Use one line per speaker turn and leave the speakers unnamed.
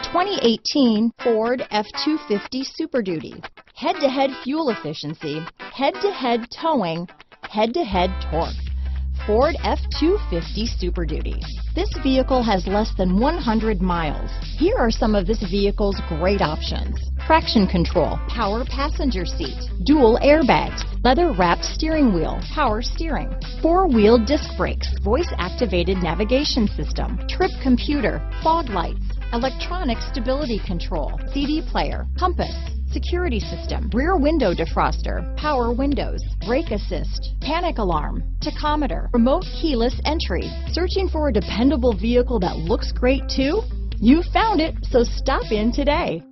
2018 Ford F-250 Super Duty. Head-to-head fuel efficiency, head-to-head towing, head-to-head torque. Ford F-250 Super Duty. This vehicle has less than 100 miles. Here are some of this vehicle's great options: traction control, power passenger seat, dual airbags, leather-wrapped steering wheel, power steering, four-wheel disc brakes, voice-activated navigation system, trip computer, fog lights, electronic stability control, CD player, compass, security system, rear window defroster, power windows, brake assist, panic alarm, tachometer, remote keyless entry. Searching for a dependable vehicle that looks great too? You found it, so stop in today.